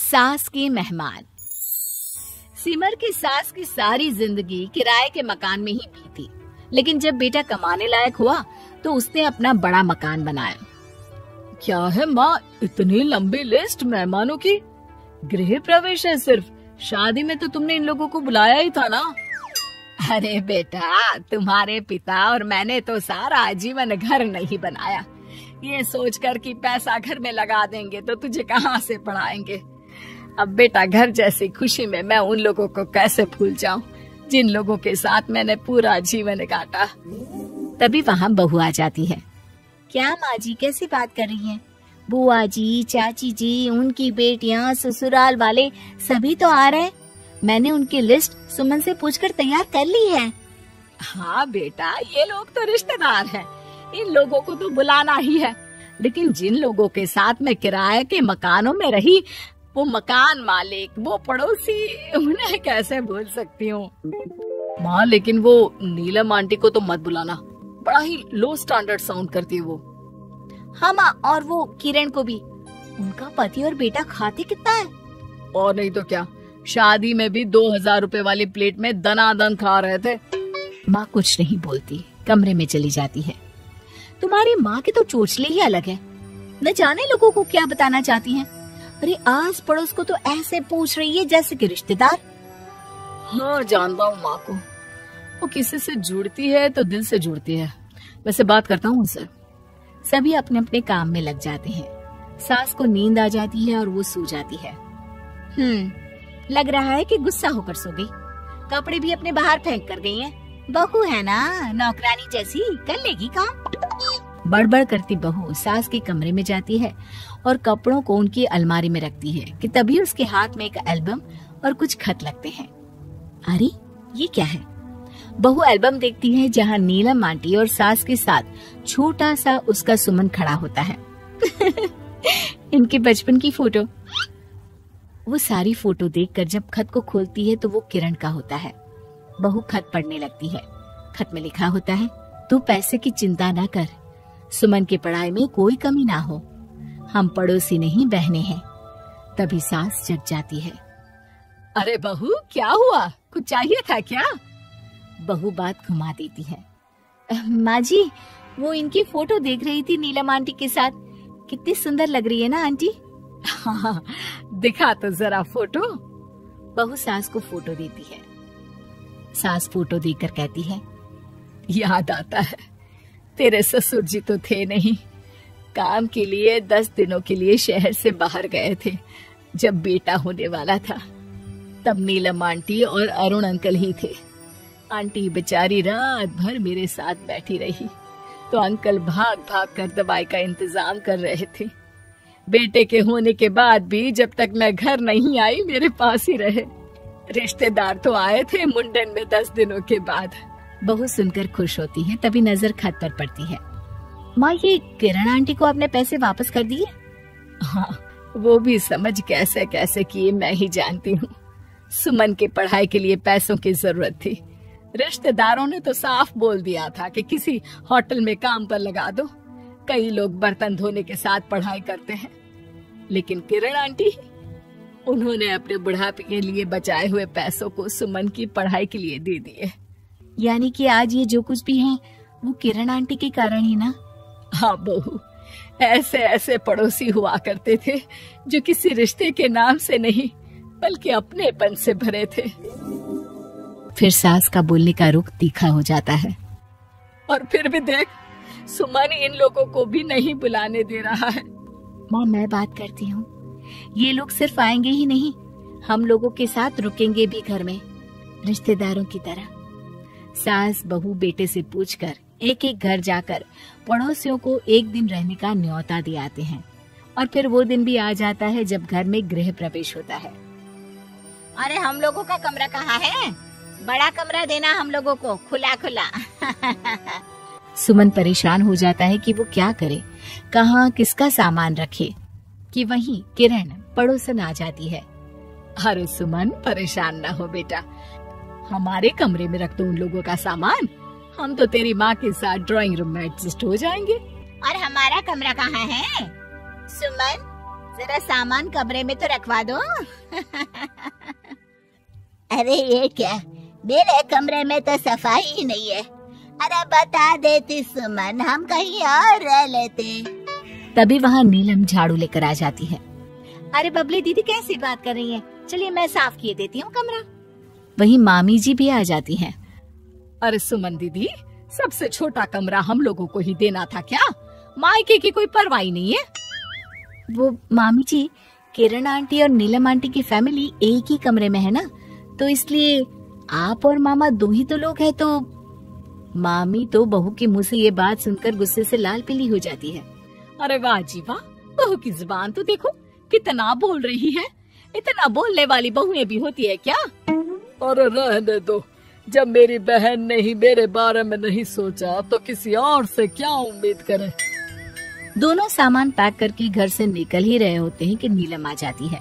सास की मेहमान। सिमर की सास की सारी जिंदगी किराए के मकान में ही बीती, लेकिन जब बेटा कमाने लायक हुआ तो उसने अपना बड़ा मकान बनाया। क्या है माँ, इतनी लंबी लिस्ट मेहमानों की? गृह प्रवेश है सिर्फ, शादी में तो तुमने इन लोगों को बुलाया ही था ना। अरे बेटा, तुम्हारे पिता और मैंने तो सारा आजीवन घर नहीं बनाया, ये सोचकर कि पैसा घर में लगा देंगे तो तुझे कहाँ से पढ़ाएंगे। अब बेटा, घर जैसी खुशी में मैं उन लोगों को कैसे भूल जाऊं जिन लोगों के साथ मैंने पूरा जीवन काटा। तभी वहाँ बहू आ जाती है। क्या माँ जी, कैसी बात कर रही हैं? बुआ जी, चाची जी, उनकी बेटियाँ, ससुराल वाले सभी तो आ रहे हैं। मैंने उनकी लिस्ट सुमन से पूछकर तैयार कर ली है। हाँ बेटा, ये लोग तो रिश्तेदार हैं, इन लोगों को तो बुलाना ही है, लेकिन जिन लोगों के साथ मैं किराए के मकानों में रही, वो मकान मालिक, वो पड़ोसी, उन्हें कैसे भूल सकती हूँ। माँ, लेकिन वो नीलम आंटी को तो मत बुलाना, बड़ा ही लो स्टैंडर्ड साउंड करती है वो। हाँ माँ, और वो किरण को भी। उनका पति और बेटा खाते कितना है। और नहीं तो क्या, शादी में भी 2000 रुपए वाली प्लेट में दनादन खा रहे थे। माँ कुछ नहीं बोलती, कमरे में चली जाती है। तुम्हारी माँ की तो चोचले ही अलग है, न जाने लोगों को क्या बताना चाहती हैं। अरे आस पड़ोस को तो ऐसे पूछ रही है जैसे कि रिश्तेदार। हाँ जानता हूँ माँ को, वो किसी से जुड़ती है तो दिल से जुड़ती है। वैसे बात करता हूँ उनसे। सभी अपने अपने काम में लग जाते हैं। सास को नींद आ जाती है और वो सो जाती है। लग रहा है कि गुस्सा होकर सो गई। कपड़े भी अपने बाहर फेंक कर गई हैं। बहू है ना, नौकरानी जैसी, कर लेगी काम। बड़बड़ करती बहू सास के कमरे में जाती है और कपड़ों को उनकी अलमारी में रखती है कि तभी उसके हाथ में एक एल्बम और कुछ खत लगते हैं। अरे ये क्या है? बहू एल्बम देखती है जहाँ नीलम आंटी और सास के साथ छोटा सा उसका सुमन खड़ा होता है। इनके बचपन की फोटो। वो सारी फोटो देखकर जब खत को खोलती है तो वो किरण का होता है। बहू खत पढ़ने लगती है। खत में लिखा होता है, तू पैसे की चिंता ना कर, सुमन की पढ़ाई में कोई कमी ना हो, हम पड़ोसी नहीं बहने हैं। तभी सास जग जाती है। अरे बहू, क्या हुआ? कुछ चाहिए था क्या? बहू बात घुमा देती है। माँ जी, वो इनकी फोटो देख रही थी नीलम आंटी के साथ। कितनी सुंदर लग रही है ना आंटी? हाँ, दिखा तो जरा फोटो। बहू सास को फोटो देती है। सास फोटो देखकर कहती है, याद आता है, तेरे ससुर जी तो थे नहीं, काम के लिए 10 दिनों के लिए शहर से बाहर गए थे। जब बेटा होने वाला था तब नीलम आंटी और अरुण अंकल ही थे। आंटी बेचारी रात भर मेरे साथ बैठी रही तो अंकल भाग भाग कर दवाई का इंतजाम कर रहे थे। बेटे के होने के बाद भी जब तक मैं घर नहीं आई मेरे पास ही रहे। रिश्तेदार तो आए थे मुंडन में 10 दिनों के बाद। बहू सुनकर खुश होती है। तभी नजर खत पर पड़ती है। माँ, ये किरण आंटी को आपने पैसे वापस कर दिए? हाँ, वो भी समझ कैसे कैसे किए मैं ही जानती हूँ। सुमन की पढ़ाई के लिए पैसों की जरूरत थी। रिश्तेदारों ने तो साफ बोल दिया था कि किसी होटल में काम पर लगा दो। कई लोग बर्तन धोने के साथ पढ़ाई करते हैं, लेकिन किरण आंटी, उन्होंने अपने बुढ़ापे के लिए बचाए हुए पैसों को सुमन की पढ़ाई के लिए दे दिए। यानी कि आज ये जो कुछ भी है वो किरण आंटी के कारण ही ना? हाँ बहू, ऐसे ऐसे पड़ोसी हुआ करते थे जो किसी रिश्ते के नाम से नहीं बल्कि अपनेपन से भरे थे। फिर सास का बोलने का रुख तीखा हो जाता है। और फिर भी देख, सुमन इन लोगों को भी नहीं बुलाने दे रहा है। माँ, मैं बात करती हूँ, ये लोग सिर्फ आएंगे ही नहीं, हम लोगों के साथ रुकेंगे भी घर में, रिश्तेदारों की तरह। सास बहू बेटे से पूछकर एक एक घर जाकर पड़ोसियों को एक दिन रहने का न्योता दे आते हैं। और फिर वो दिन भी आ जाता है जब घर में गृह प्रवेश होता है। अरे हम लोगों का कमरा कहाँ है? बड़ा कमरा देना हम लोगों को, खुला खुला। सुमन परेशान हो जाता है कि वो क्या करे, कहाँ किसका सामान रखे कि वहीं किरण पड़ोसन आ जाती है। अरे सुमन, परेशान ना हो बेटा, हमारे कमरे में रख दो उन लोगों का सामान, हम तो तेरी माँ के साथ ड्राइंग रूम में एडजस्ट हो जाएंगे। और हमारा कमरा कहाँ है? सुमन, जरा सामान कमरे में तो रखवा दो। अरे ये क्या, मेरे कमरे में तो सफाई ही नहीं है। अरे बता देती सुमन, हम कहीं और रह लेते। तभी वहाँ नीलम झाड़ू लेकर आ जाती है। अरे बबली दीदी कैसी बात कर रही है, चलिए मैं साफ किए देती हूँ कमरा। वहीं मामी जी भी आ जाती हैं। अरे सुमन दीदी, सबसे छोटा कमरा हम लोगों को ही देना था क्या? मायके की कोई परवाह नहीं है। वो मामी जी, किरण आंटी और नीलम आंटी की फैमिली एक ही कमरे में है ना, तो इसलिए आप और मामा दो ही तो लोग हैं। तो मामी तो बहू के मुंह से ये बात सुनकर गुस्से से लाल पीली हो जाती है। अरे वाह जी वाह, बहू की जुबान तो देखो कितना बोल रही है। इतना बोलने वाली बहुएं भी होती है क्या? अरे रहने दो, जब मेरी बहन ने ही मेरे बारे में नहीं सोचा तो किसी और से क्या उम्मीद करें। दोनों सामान पैक करके घर से निकल ही रहे होते हैं कि नीलम आ जाती है।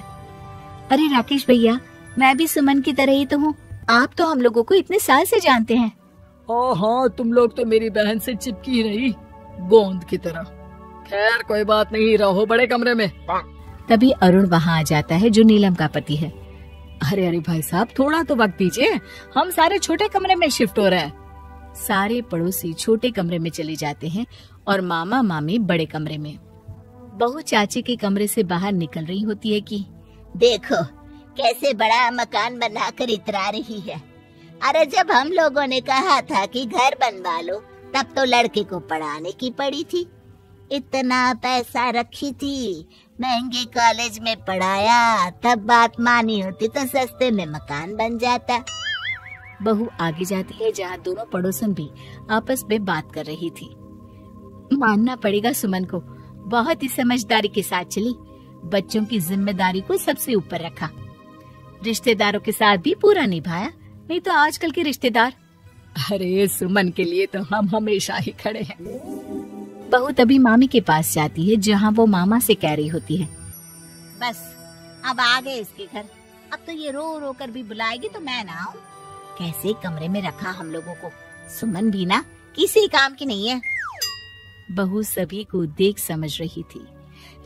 अरे राकेश भैया, मैं भी सुमन की तरह ही तो हूँ। आप तो हम लोगों को इतने साल से जानते हैं। हाँ, तुम लोग तो मेरी बहन से चिपकी ही रही, गोंद की तरह। खैर कोई बात नहीं, रहो बड़े कमरे में। तभी अरुण वहाँ आ जाता है, जो नीलम का पति है। अरे अरे भाई साहब, थोड़ा तो वक्त दीजिए, हम सारे छोटे कमरे में शिफ्ट हो रहे हैं। सारे पड़ोसी छोटे कमरे में चले जाते हैं और मामा मामी बड़े कमरे में। बहू चाची के कमरे से बाहर निकल रही होती है कि देखो कैसे बड़ा मकान बनाकर इतरा रही है। अरे जब हम लोगों ने कहा था कि घर बनवा लो, तब तो लड़के को पढ़ाने की पड़ी थी। इतना पैसा रखी थी, महंगे कॉलेज में पढ़ाया, तब बात मानी होती तो सस्ते में मकान बन जाता। बहू आगे जाती है, जहाँ दोनों पड़ोसन भी आपस में बात कर रही थी। मानना पड़ेगा सुमन को, बहुत ही समझदारी के साथ चली। बच्चों की जिम्मेदारी को सबसे ऊपर रखा, रिश्तेदारों के साथ भी पूरा निभाया। नहीं तो आजकल के रिश्तेदार। अरे सुमन के लिए तो हम हमेशा ही खड़े हैं। बहू तभी मामी के पास जाती है, जहाँ वो मामा से कह रही होती है, बस अब आ गए इसके घर। अब तो ये रो रो कर भी बुलाएगी तो मैं ना आऊं। कैसे कमरे में रखा हम लोगों को। सुमन भी ना किसी काम की नहीं है। बहू सभी को देख समझ रही थी,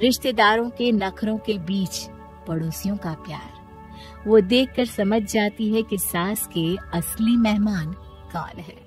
रिश्तेदारों के नखरों के बीच पड़ोसियों का प्यार। वो देखकर समझ जाती है कि सास के असली मेहमान कौन है।